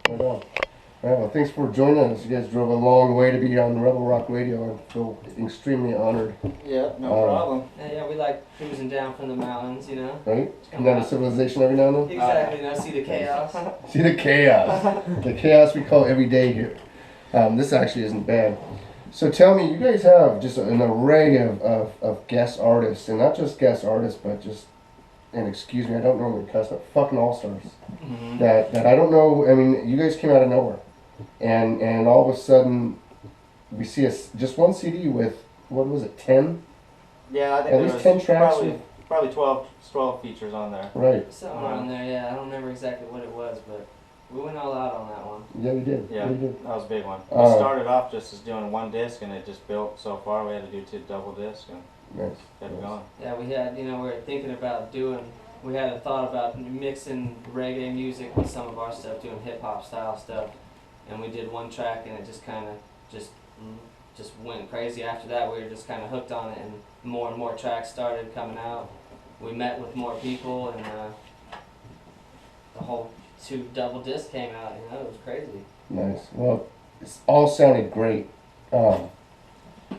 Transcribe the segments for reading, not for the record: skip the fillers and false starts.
Right on. All right, well, thanks for joining us. You guys drove a long way to be on Rebel Rock Radio. I feel extremely honored. Yeah, no problem. Yeah, we like cruising down from the mountains, you know. Right? Come down to civilization every now and then. Exactly. You know, see the chaos. See the chaos. The chaos we call every day here. This actually isn't bad. So tell me, you guys have just an array of guest artists, and not just guest artists, but just, and excuse me, I don't normally cuss, but fucking all-stars. Mm-hmm. That I don't know, I mean, you guys came out of nowhere. And all of a sudden, we see just one CD with, what was it, 10? Yeah, I think At least 10 tracks? Probably 12 features on there. Right. Something around there, yeah. I don't remember exactly what it was, but we went all out on that one. Yeah, we did. Yeah, we did. that was a big one. We started off just as doing one disc, and it just built so far. We had to do 2 double discs, and Nice. kept it going. Yeah, we had, you know, we were thinking about we had a thought about mixing reggae music with some of our stuff, doing hip-hop style stuff. And we did one track, and it just kind of just went crazy. After that, we were just kind of hooked on it, and more tracks started coming out. We met with more people, and the whole 2 double discs came out. You know, it was crazy. Nice. Well, it's all sounded great.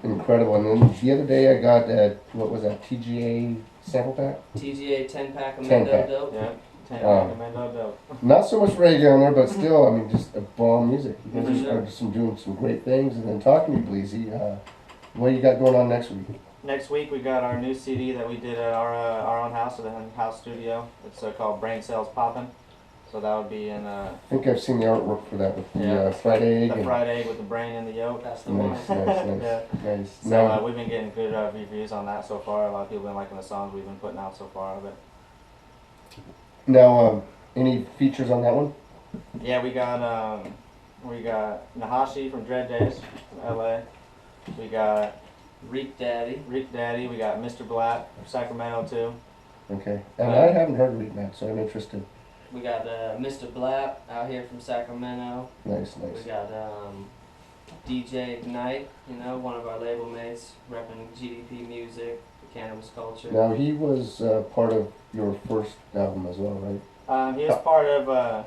Incredible. And then the other day I got what was that, TGA sample pack? TGA 10-pack of 10-pack. Mendo Dope. Yeah, Mendo Dope. Not so much reggae on there, but still, I mean, just a bomb music. You guys For sure. are just doing some great things. And then talk to me, Bleezy. What you got going on next week? Next week we got our new CD that we did at our own house, at the house studio. It's called Brain Cells Poppin'. So that would be in I think I've seen the artwork for that with the Yeah. fried egg. the fried egg with the brain in the yolk. That's the one. Nice, nice. Yeah. Nice. So Now, we've been getting good reviews on that so far. A lot of people have been liking the songs we've been putting out so far of it. Any features on that one? Yeah, we got Nahashi from Dread Days, from LA. We got Reek Daddy. Rick Daddy. We got Mr. Black from Sacramento too. Okay. And I haven't heard Read Mac, so I'm interested. We got Mr. Black out here from Sacramento. Nice, We nice. got DJ Ignite, you know, one of our label mates, repping GDP music, the Cannabis Culture. Now, he was part of your first album as well, right? He was part of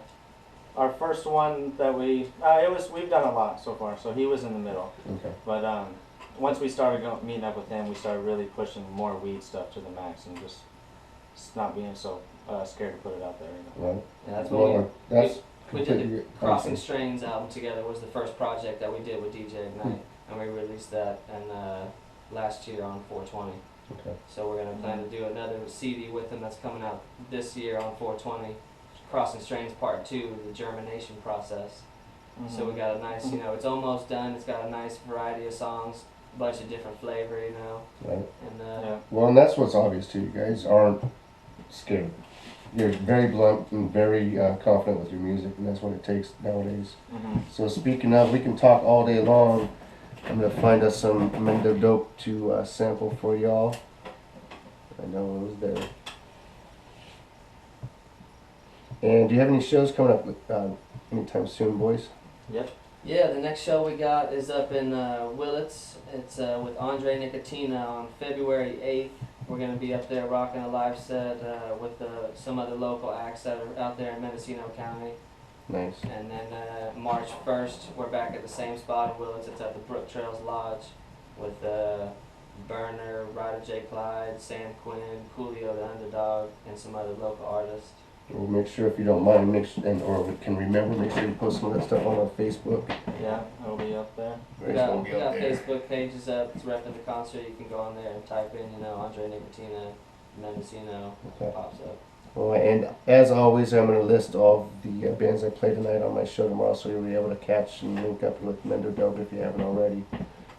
our first one that we've done a lot so far. So he was in the middle. Okay. But once we started meeting up with him, we started really pushing more weed stuff to the max and just not being so scared to put it out there. You know? Right. Yeah, that's Well, when that's we did the completely Crossing awesome. Strains album together. Was the first project that we did with DJ Ignite, and we released that in last year on 420. Okay. So we're gonna plan to do another CD with him that's coming out this year on 420. Crossing Strains Part 2, the germination process. Mm-hmm. So we got a nice, you know, it's almost done. It's got a nice variety of songs, a bunch of different flavor, you know. Right. And Yeah. Well, and that's what's obvious too. You guys aren't scared. You're very blunt and very confident with your music, and that's what it takes nowadays. Mm-hmm. So speaking of, we can talk all day long. I'm gonna find us some Mendo Dope to sample for y'all. I know it was there. And do you have any shows coming up anytime soon, boys? Yep. yeah, the next show we got is up in Willits. It's with Andre Nicotina on February 8th. We're gonna be up there rocking a live set with some other local acts that are out there in Mendocino County. Nice. And then March 1st, we're back at the same spot in Willits. It's at the Brook Trails Lodge with Burner, Ryder J. Clyde, Sam Quinn, Coolio the Underdog, and some other local artists. We'll make sure, if you don't mind, or we can remember, make sure you post some of that stuff on our Facebook. Yeah, it'll be up there. We got Facebook pages up. It's repping the concert. You can go on there and type in, you know, Andre Nicotina, Mendocino, Okay. pops up. Well, and as always, I'm going to list all of the bands I play tonight on my show tomorrow, so you'll be able to catch and link up with Mendo Dope if you haven't already.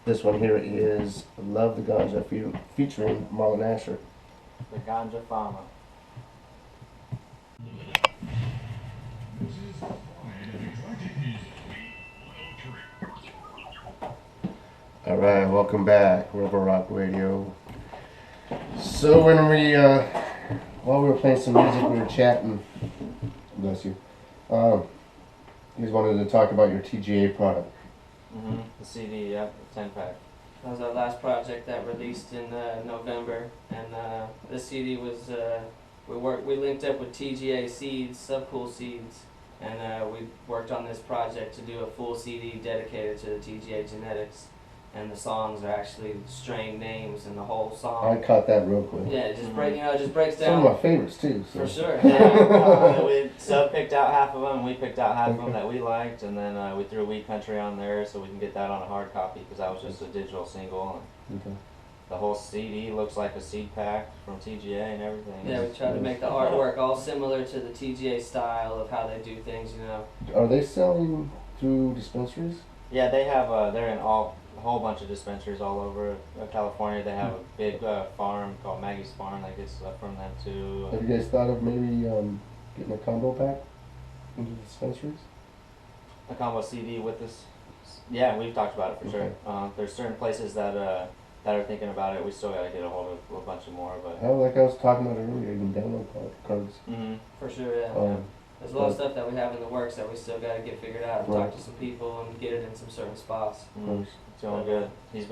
This one here is Love the Ganja featuring Marlon Asher. The Ganja Farmer. All right, welcome back, Rebel Rock Radio. So when while we were playing some music, we were chatting. Bless you. You guys wanted to talk about your TGA product. Mm-hmm. The CD, yep, the 10-pack. That was our last project that released in November, and this CD was we linked up with TGA Seeds, Subcool Seeds, and we worked on this project to do a full CD dedicated to the TGA Genetics, and the songs are actually strain names and the whole I song. caught that real quick. Yeah, it just it just breaks Some of down. my favorites too. So. For sure. Yeah, we picked out half of them. We picked out half of them Okay. that we liked, and then we threw Weed Country on there so we can get that on a hard copy because that was just a digital single. And Okay. the whole CD looks like a seed pack from TGA and everything. Yeah, we tried to make the artwork all similar to the TGA style of how they do things, you know. Are they selling through dispensaries? Yeah, they have. They're in a whole bunch of dispensaries all over California. They have a big farm called Maggie's Farm that gets stuff from them too. Have you guys thought of maybe getting a combo pack into the dispensaries? A combo CD with this. Yeah, we've talked about it for Okay. sure. There's certain places that are thinking about it. We still got to get a hold of a bunch of more, but. How, like I was talking about earlier, even download cards. Mm-hmm. For sure, yeah. There's a lot of stuff that we have in the works that we still got to get figured out and Right. talk to some people and get it in some certain spots. Of course. It's going good. He's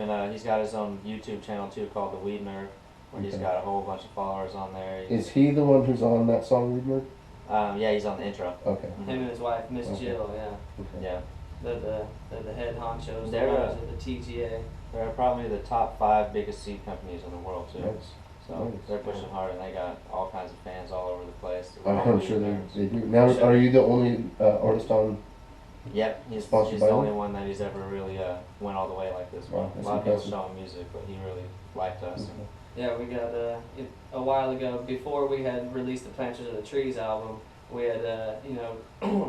got his own YouTube channel too called The Weed Nerve, where he's Okay. got a whole bunch of followers on there. Is he the one who's on that song, Weed Nerd? Yeah, he's on the intro. Okay. Mhm. Him and his wife, Miss Okay. Jill, yeah. Okay. Yeah, They're the head honchos, the They're, owners of the TGA. they're probably the top 5 biggest seed companies in the world too. Nice. So Nice. they're pushing hard, and they got all kinds of fans all over the place. I'm sure they do. Now, For sure. are you the only artist on? Yep, he's Sponsored the by only them? one that he's ever really went all the way like this. Wow, a that's lot of people impressive. show him music, but he really liked us. Okay. Yeah, we got a while ago, before we had released the Planters of the Trees album, we had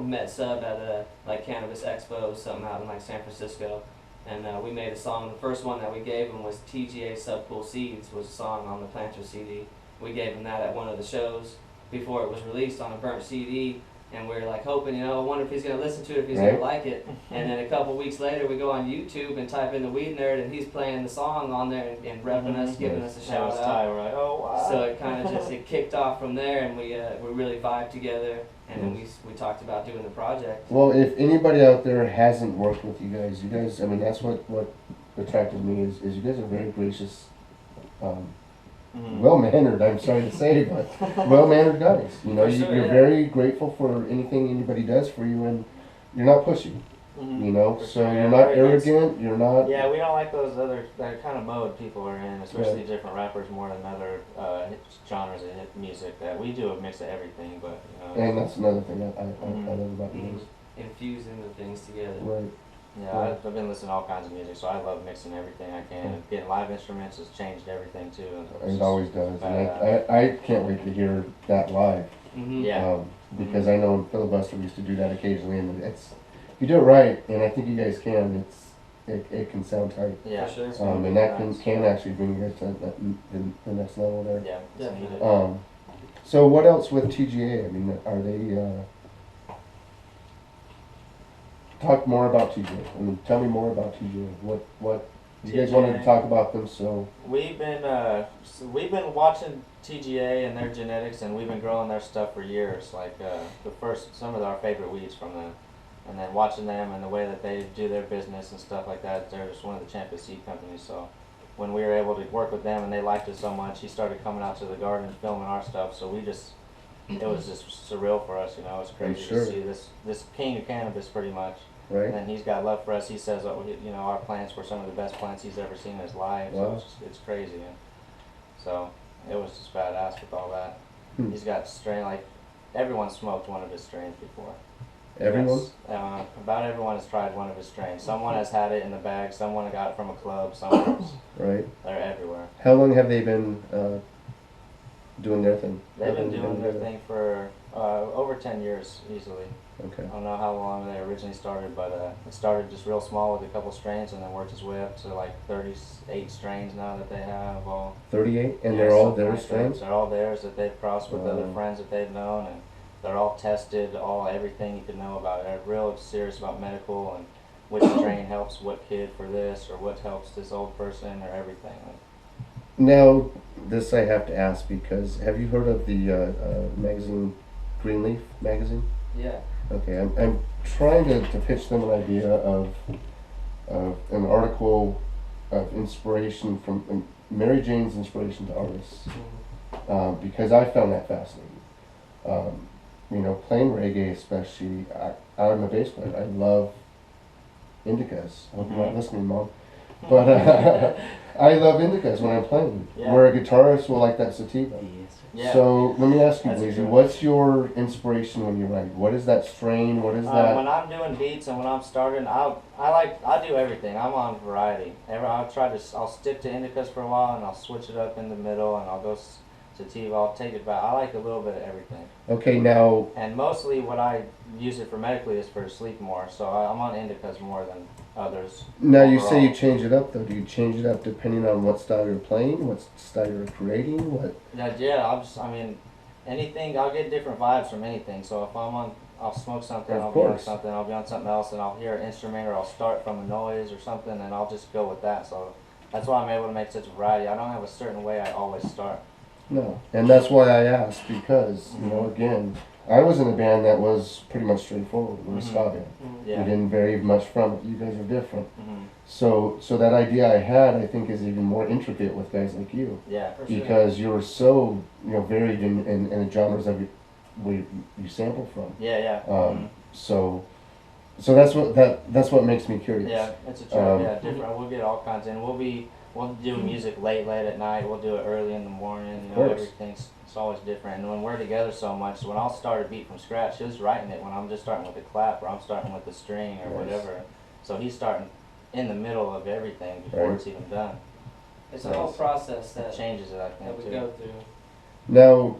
met Sub at like Cannabis Expo, something out in like San Francisco, and we made a song. The first one that we gave him was TGA Subcool Seeds, was a song on the Planter CD. We gave him that at one of the shows before it was released on a burnt CD, and we were like hoping, I wonder if he's gonna listen to it, if he's Right. gonna like it. And then a couple weeks later, we go on YouTube and type in the Weed Nerd, and he's playing the song on there and repping us, giving us a That shout was out. Ty, we're like, oh wow. So it kind of just it kicked off from there, and we really vibed together, and then we talked about doing the project. Well, if anybody out there hasn't worked with you guys, I mean, that's what attracted me is you guys are very gracious, Mhm. well-mannered, I'm sorry to say, but well-mannered guys. You know, For sure, you're yeah. very grateful for anything anybody does for you, and you're not pushy, Mhm. you know, For so sure, yeah, you're not very nice. arrogant, you're not, Yeah, we don't like those other that kind of mode people are in, especially different rappers more than other genres of hip music. That we do a mix of everything, but and that's another thing I Mhm. love about you guys. Infusing the things together. Right. yeah, I've been listening to all kinds of music, so I love mixing everything I can. And getting live instruments has changed everything too. And it's It just always does, and badass. I can't wait to hear that live. Mm-hmm. Yeah. Because I know in Filibuster we used to do that occasionally, and if you do it right, and I think you guys can, it can sound tight. Yeah, For sure. it's gonna be And that nice. can actually bring you guys to the next level there. Yeah, it's Definitely. needed. So what else with TGA? I mean, are they, talk more about TGA. I mean, tell me more about TGA. What, you guys wanted to TGA. talk about them, so, We've been watching TGA and their genetics, and we've been growing their stuff for years. Like some of our favorite weeds from them, and then watching them and the way that they do their business and stuff like that. They're just one of the champion seed companies. So when we were able to work with them and they liked it so much, he started coming out to the garden filming our stuff. So it was just surreal for us. It's crazy sure. to see this king of cannabis pretty much. right? And he's got love for us. He says, our plants were some of the best plants he's ever seen in his life. Wow. So it's crazy. And so it was just badass with all that. Hmm. He's got strain, like everyone smoked one of his strains before. Everyone? Yes. About everyone has tried one of his strains. Someone has had it in the bag. Someone got it from a club. Someone's, Right. they're everywhere. How long have they been, doing their thing? They've been How long doing their together? thing for over 10 years easily. Okay. I don't know how long they originally started, but it started just real small with a couple strains and then worked its way up to like 38 strains now that they have all. 38, and Yeah, they're all something their like that. strains? They're all theirs that they've crossed with other Wow. friends that they've known, and they're all tested, everything you could know about it. They're real serious about medical and which strain helps what kid for this or what helps this old person or everything. Now, this I have to ask because have you heard of the magazine Greenleaf magazine? Yeah. Okay, I'm trying to pitch them an idea of an article of inspiration from Mary Jane's inspiration to artists, Mhm. because I found that fascinating. you know, playing reggae especially, I'm a bass player. I love indicas. I hope you're not listening, Mom. But I love indicas when I'm playing. Yeah. Where a guitarist will like that sativa. Yeah. So let me ask you, That's Bleezy, true. what's your inspiration when you write? What is that strain? What is that? When I'm doing beats and when I'm starting, I do everything. I'm on variety. I'll stick to indicas for a while and I'll switch it up in the middle and I'll go sativa. I'll take it back. I like a little bit of everything. Okay, now. And mostly what I use it for medically is for sleep more. So I'm on indicas more than others. Now you overall. say you change it up though. Do you change it up depending on what style you're playing, what style you're creating, what? Yeah. Anything. I'll get different vibes from anything. So if I'll smoke something. Of I'll be on course. something. I'll be on something else, and I'll hear an instrument, or I'll start from a noise or something, and I'll just go with that. So that's why I'm able to make such a variety. I don't have a certain way I always start. No, and that's why I asked because you know again, I was in a band that was pretty much straightforward. We were a ska band. Yeah. We didn't vary much from it. You guys are different. Mhm. So that idea I had, I think, is even more intricate with guys like you Yeah. For sure. because you're so varied in the genres that you sample from. Yeah. So that's what makes me curious. Yeah, it's a trip. Yeah, different. We'll get all kinds in. We'll do music late at night. We'll do it early in the morning. You know, course. everything's it's always different. And when we're together so much, when I'll start a beat from scratch, he's writing it when I'm just starting with a clap or I'm starting with a string or Nice. whatever. So he's starting in the middle of everything before Right. it's even done. It's a whole process That that changes it, I that think, we too. go through. Now,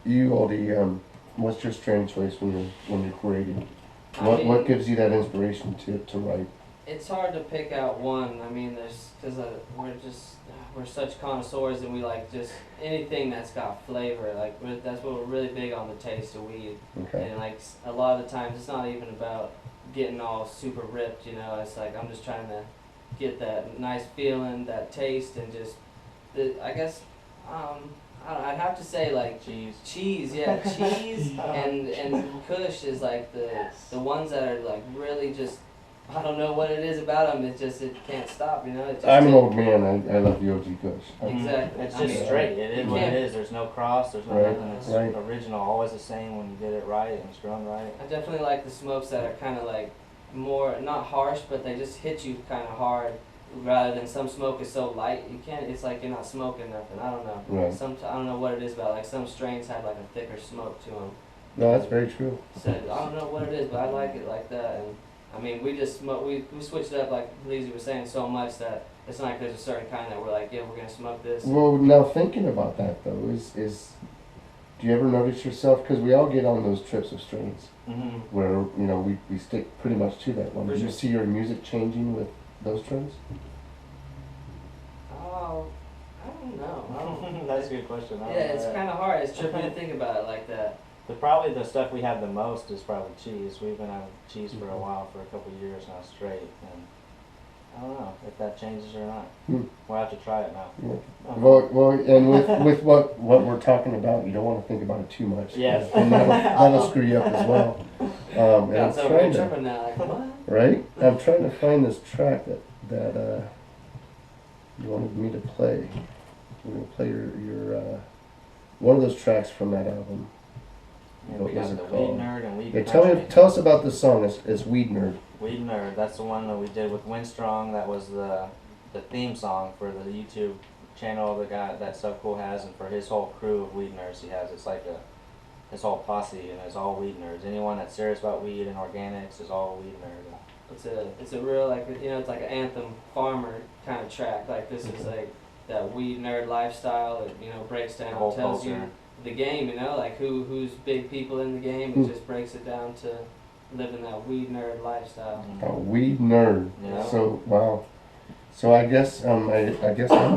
you Old E, what's your strain choice when you're creating? I What mean, gives you that inspiration to write? It's hard to pick out one. I mean, because we're such connoisseurs and we like just anything that's got flavor. Like that's what we're really big on, the taste of weed. Okay. And like a lot of the times, it's not even about getting all super ripped. You know, it's like I'm just trying to get that nice feeling, that taste, and just I guess I'd have to say like cheese, yeah, cheese and Kush is like the ones that are like really just. I don't know what it is about them. It's just it can't stop, you know. It just I'm an old man. I love the OG Kush. Exactly. It's I just mean, straight. It is you what it can't- is. There's no cross. There's no Right, nothing. It's right. original. Always the same when you get it right and it's grown right. I definitely like the smokes that are kind of like more not harsh, but they just hit you kind of hard. Rather than some smoke is so light, you can't. It's like you're not smoking nothing. I don't know. Right. I don't know what it is about. Like some strains have like a thicker smoke to them. No, that's very true. So I don't know what it is, but I like it like that. And I mean, we just smoke. We switched it up like Bleezy was saying so much that it's not like there's a certain kind that we're like, yeah, we're gonna smoke this. Well, now thinking about that though, is do you ever notice yourself? Because we all get on those trips of strains Mm-hmm. where we stick pretty much to that one. For Do you sure. see your music changing with those trends? Oh, I don't know. That's a good question. I don't Yeah, know it's that. kind of hard. It's trippy to think about it like that. Probably the stuff we have the most is probably cheese. We've been having cheese for a while, for a couple of years now straight, and I don't know if that changes or not. We'll have to try it now. Yeah. Well, and with what we're talking about, you don't want to think about it too much. Yes. And that'll screw you up as well. And Yeah, I'm so trying we're to, tripping now. Like what? right? I'm trying to find this track that you wanted me to play. We're gonna play your one of those tracks from that album. And What we was got it the called? Weed Nerd and Weed Yeah, Country. tell us about this song. It's Weed Nerd. Weed Nerd. That's the one that we did with Winstrong. That was the theme song for the YouTube channel the guy that So Cool has, and for his whole crew of weed nerds he has. It's like his whole posse, and it's all weed nerds. Anyone that's serious about weed and organics is all weed nerd. It's a real like it's like an anthem farmer kind of track. Like this is like that weed nerd lifestyle. It breaks The down, whole tells culture. you the game. Like who's big people in the game. It just breaks it down to living that weed nerd lifestyle. A Weed Nerd. Yeah. So wow. So I guess I guess I'm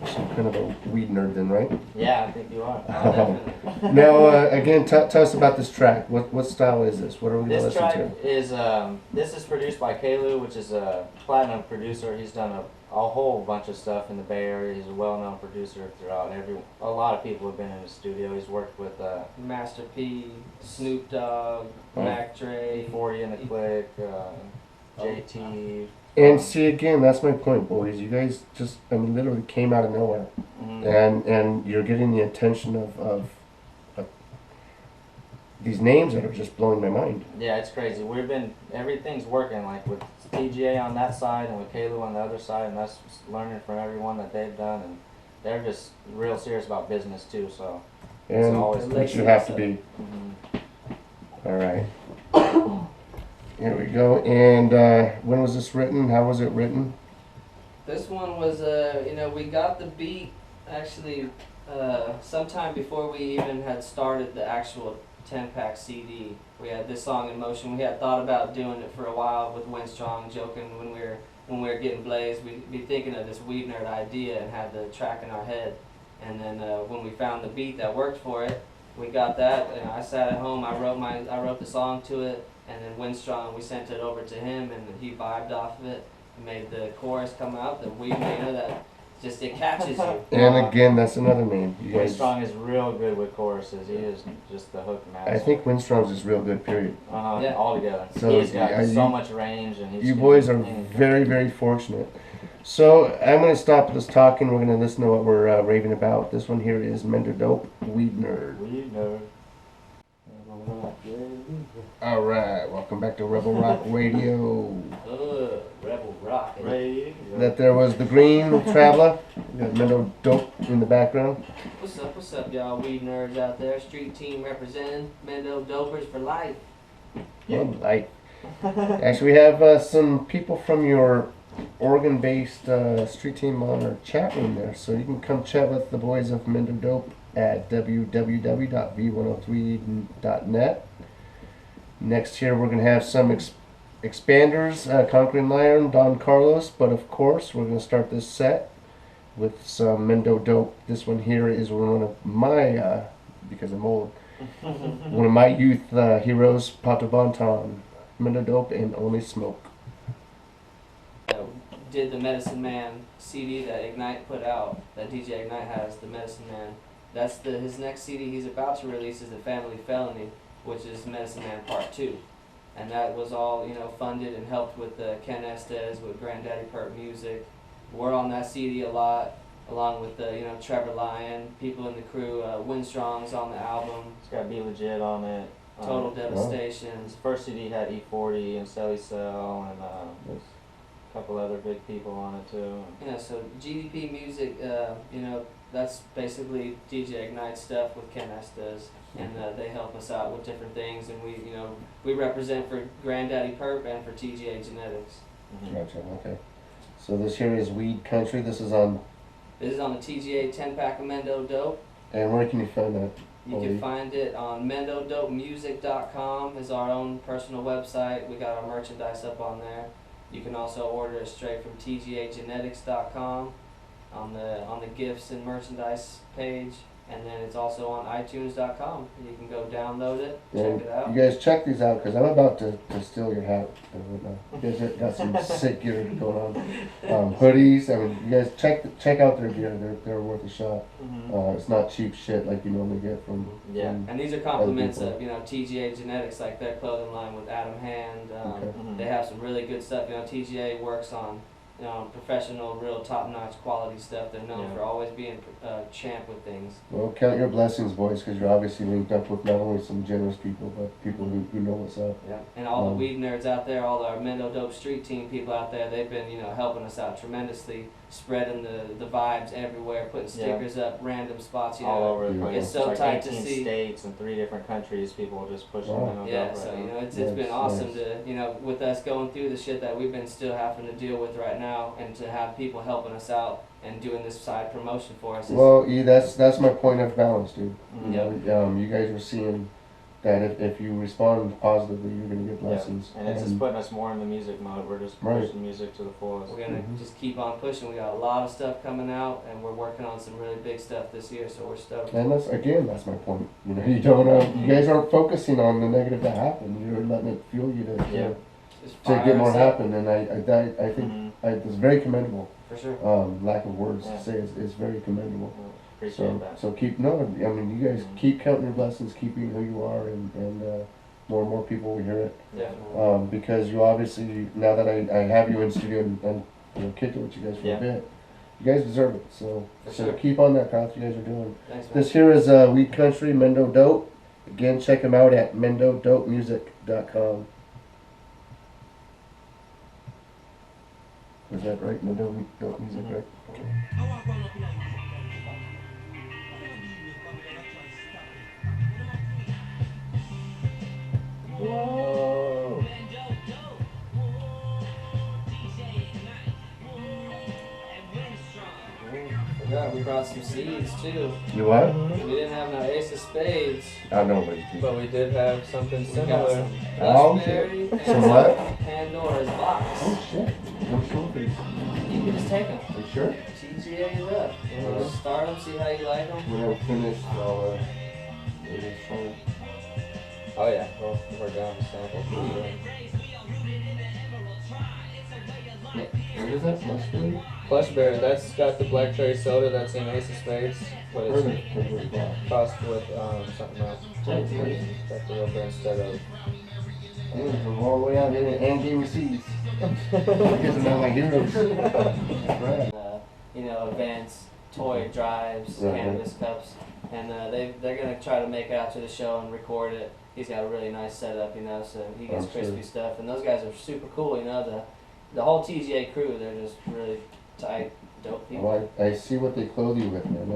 some kind of a weed nerd then, right? Yeah, I think you are. Definitely. Now again, tell us about this track. What style is this? What are we gonna This listen track to? is this is produced by Kalu, which is a platinum producer. He's done a whole bunch of stuff in the Bay Area. He's a well-known producer throughout a lot of people have been in his studio. He's worked with Master P, Snoop Dogg, Mac Dre. 40 in the Click, JT. And see again, that's my point, boys. You guys just literally came out of nowhere, Mhm. and you're getting the attention of these names that are just blowing my mind. Yeah, it's crazy. Everything's working, like with TGA on that side and with Kalu on the other side, and that's learning from everyone that they've done, and they're just real serious about business too, so it's And always which you have to be. All right. Here we go. And when was this written? How was it written? This one was, we got the beat actually sometime before we even had started the actual 10-pack CD. We had this song in motion. We had thought about doing it for a while with Winstrong, joking when we were getting blazed. We'd be thinking of this Weed Nerd idea and had the track in our head. And then when we found the beat that worked for it, we got that. And I sat at home. I wrote the song to it. And then Winstrong, we sent it over to him, and he vibed off of it. Made the chorus come out. The Weed Nerd that just it catches you. And again, that's another name. You guys, Winstrong is real good with choruses. He is just the hook master. I think Winstrong's is real good. Period. Yeah. All together. So, He's got yeah, so much range, and he's You boys are very, very fortunate. So I'm going to stop this talking. We're going to listen to what we're raving about. This one here is Mendo Dope, Weed Nerd. Weed Nerd. All right, welcome back to Rebel Rock Radio. Rebel Rock. That there was the Green Traveler. We got Mendo Dope in the background. What's up, y'all weed nerds out there? Street team representing, Mendo Dopers for life. Well, actually, we have some people from your Oregon-based street team on our chat room there, so you can come chat with the boys of Mendo Dope at www.v103.net. Next here, we're going to have some expanders, Conquering Lion, Don Carlos, but of course, we're going to start this set with some Mendo Dope. This one here is one of my, because I'm old, one of my youth heroes, Pato Bonton, Mendo Dope, and Only Smoke. Did the Medicine Man CD that Ignite put out, that DJ Ignite has, the Medicine Man. That's his next CD he's about to release is The Family Felony, which is Medicine Man Part 2. And that was all, funded and helped with Ken Estes, with Granddaddy Perp Music. We're on that CD a lot, along with, Trevor Lyon, people in the crew. Winstrong's on the album. It's got Be Legit on it. Total Devastation. His first CD had E40 and Celly Cell and a couple other big people on it too. Yeah, so GDP Music, that's basically DJ Ignite stuff with Ken Estes, and they help us out with different things, and we represent for Granddaddy Perp and for TGA Genetics. Gotcha, okay. So this here is Weed Country. This is on the TGA 10-pack of Mendo Dope. And where can you find that? You can find it on MendoDopeMusic.com is our own personal website. We got our merchandise up on there. You can also order it straight from TGAGenetics.com on the gifts and merchandise page, and then it's also on iTunes.com. You can go download it, check it out. You guys check these out because I'm about to steal your hat. You guys got some sick gear going on. Hoodies. I mean, you guys check out their gear. They're worth a shot. It's not cheap shit like you normally get from. Yeah. And these are compliments of TGA Genetics, like their clothing line with Adam Hand. They have some really good stuff. TGA works on professional, real top-notch quality stuff. They're known for always being champ with things. Well, count your blessings, boys, because you're obviously linked up with not only some generous people, but people who know what's up. Yeah. And all the weed nerds out there, all our Mendo Dope street team people out there, they've been helping us out tremendously, spreading the vibes everywhere, putting stickers up, random spots. All over the place. It's so like tight 18 to see. states and 3 different countries. People just pushing Mendo Yeah, Dope so right now. it's been awesome to with us going through the shit that we've been still having to deal with right now, and to have people helping us out and doing this side promotion for us. Well, that's my point of balance, dude. Mm-hmm. You guys are seeing that if you respond positively, you're gonna get blessings. And it's just putting us more in the music mode. We're just pushing music to the fullest. We're gonna just keep on pushing. We got a lot of stuff coming out, and we're working on some really big stuff this year, so we're stoked. And that's my point. You don't you guys aren't focusing on the negative that happened. You're letting it fuel you to get more happen, and I think it's very commendable. For sure. Lack of words to say is very commendable. Appreciate that. So you guys keep counting your blessings, keep being who you are, and more and more people will hear it. Definitely. Because you obviously, now that I have you in studio and kicked it with you guys for a bit, you guys deserve it. So keep on that path you guys are doing. Thanks, man. This here is Weed Country, Mendo Dope. Again, check him out at mendodopemusic.com. Was that right? Mendo Dope Music, right? Okay. Whoa! Forgot we brought some seeds too. You what? We didn't have no ace of spades, I know what you But we did have something we got similar. some Oh, blackberry and some what? Pandora's box. Oh shit. I'm sure these. You can just take them. Are you sure? TGA is up. You know, just start them, see how you like them. When I'm finished, I'll maybe try it. Oh yeah, well, we're down to sample. What is that? Mushroom? Plushberry, that's got the black cherry soda that's in Ace of Spades, but it's tossed with something else. Jack Daniels. Jack the Ripper instead of. From all the way out here and game receipts. I guess I'm not my heroes. Right. You know, events, toy drives, Right. cannabis cups, and they're gonna try to make it out to the show and record it. He's got a really nice setup, you know, so he gets I'm sure. crispy stuff, and those guys are super cool, you know. The whole TGA crew, they're just really tight, dope people. Well, I see what they clothe you with, man.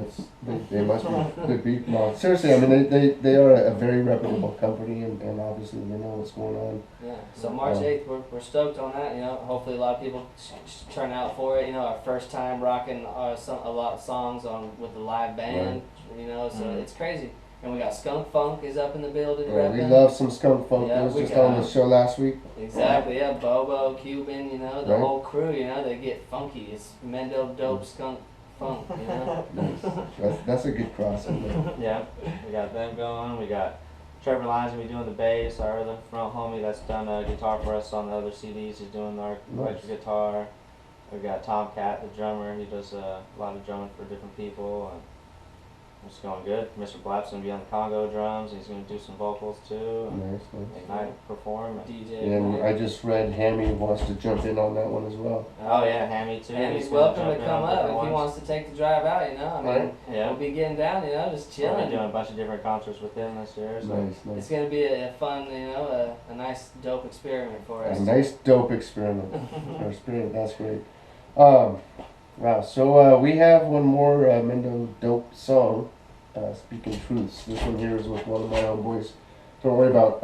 They must be good people. No, seriously, I mean, they are a very reputable company, and obviously they know what's going on. Yeah. So March 8th, we're stoked on that. You know, hopefully a lot of people turn out for it. You know, our first time rocking a lot of songs with the live band. You know, so it's crazy. And we got Skunk Funk is up in the building. Yeah, we repping. love some Skunk Funk. Yeah, It was we just got- on the show last week. Exactly, yeah. Bobo, Cuban, you know, the Right. whole crew, you know, they get funky. It's Mendo Dope, Skunk Funk, you know. Nice. That's a good crossover. Yeah, we got them going. We got Trevor Lyons gonna be doing the bass. Our other front homie that's done guitar for us on the other CDs is doing our electric guitar. We got Tom Cat, the drummer. He does a lot of drumming for different people. And it's going good. Mr. Blapp's gonna be on the Congo drums. He's gonna do some vocals too. And Nice, nice. Ignite perform. DJ. And I just read Hammy wants to jump in on that one as well. Oh yeah, Hammy too. And he's gonna welcome jump to in come on up different if he ones. wants to take the drive out, you know. I mean, Right. Yeah. we'll be getting down, you know, just We're chilling. doing a bunch of different concerts with him this year. So. Nice, It's nice. gonna be a fun, you know, a nice dope experiment for us. A nice dope experiment. Or experiment, that's great. Wow, so we have one more Mendo Dope song, Speaking Truths. This one here is with one of my own boys. Don't worry about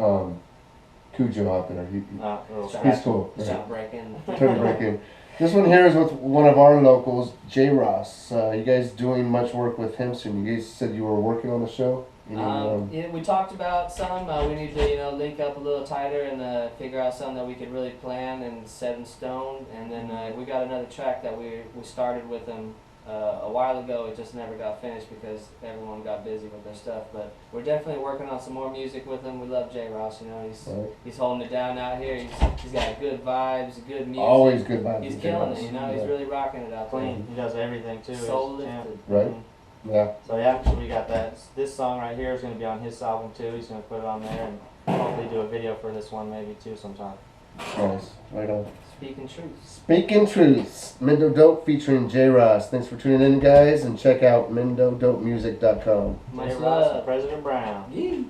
Cujo out there. He's cool. Right. Jump break in. Trying to break in. This one here is with one of our locals, J. Ross. You guys doing much work with him soon? You guys said you were working on the show? Yeah, we talked about some. We need to, you know, link up a little tighter and figure out something that we could really plan and set in stone. And then we got another track that we started with him a while ago. It just never got finished because everyone got busy with their stuff. But we're definitely working on some more music with him. We love J. Ross. You know, he's holding it down out here. He's got good vibes, good music. Always good vibes. He's with killing J. it. You know, Ross. he's really rocking it out there. Clean. He does everything too. Soul He's a champ. lifted. Right? Mhm. Yeah. So yeah, so we got that. This song right here is going to be on his album too. He's going to put it on there and hopefully do a video for this one maybe too sometime. Nice. Right on. Speaking truth. Speaking Truths, Mendo Dope featuring J. Ross. Thanks for tuning in, guys, and check out MendoDopeMusic.com. Much Jay Ross love. and President Brown. Yeah.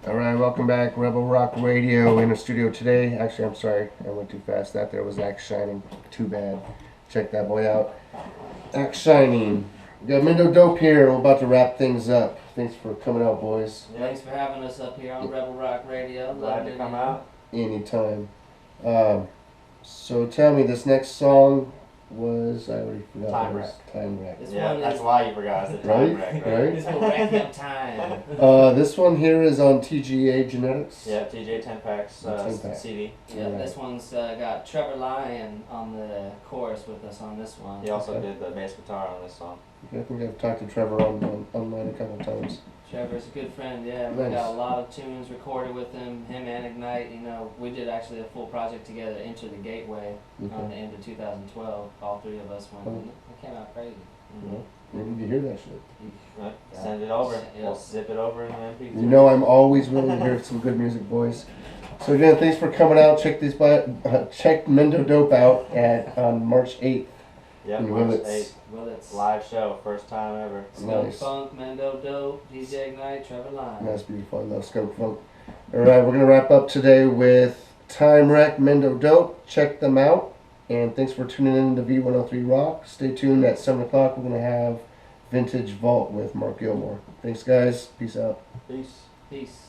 All right, welcome back, Rebel Rock Radio in the studio today. Actually, I'm sorry, I went too fast. That there was Axe Shining. Too bad. Check that boy out. Axe Shining. We got Mendo Dope here. We're about to wrap things up. Thanks for coming out, boys. Thanks for having us up here on Rebel Rock Radio. Glad Love to it. come out. Anytime. So tell me, this next song was, I already forgot. Time what it was. Time Wreck. This Yeah, one that's is, why you forgot. It's the Right? time wreck, right? Right? this will rack up time. This one here is on TGA Genetics. Yeah, TJ 10 packs 10 pack. CD. Yeah, Right. this one's got Trevor Lyon on the chorus with us on this one. He also Okay. did the bass guitar on this song. I think I've talked to Trevor online a couple of times. Trevor's a good friend, yeah. We Nice. got a lot of tunes recorded with him and Ignite. You know, we did actually a full project together, Enter the Gateway, on the Okay. end of 2012. All three of us went, and it came out crazy. Mm-hmm. We need to hear that shit. Right. Send it over. Yeah. We'll zip it over in the MP3. You know I'm always willing to hear some good music, boys. So again, thanks for coming out. Check Mendo Dope out on March 8th. Yep, And March Willits. 8th. Willits. Live show, first time ever. Skunk Nice. Funk, Mendo Dope, DJ Ignite, Trevor Line. That's beautiful. I love Skunk Funk. All right, we're gonna wrap up today with Time Wreck, Mendo Dope. Check them out. And thanks for tuning in to V103 Rock. Stay tuned at 7 o'clock. We're gonna have Vintage Vault with Mark Gilmore. Thanks, guys. Peace out. Peace. Peace.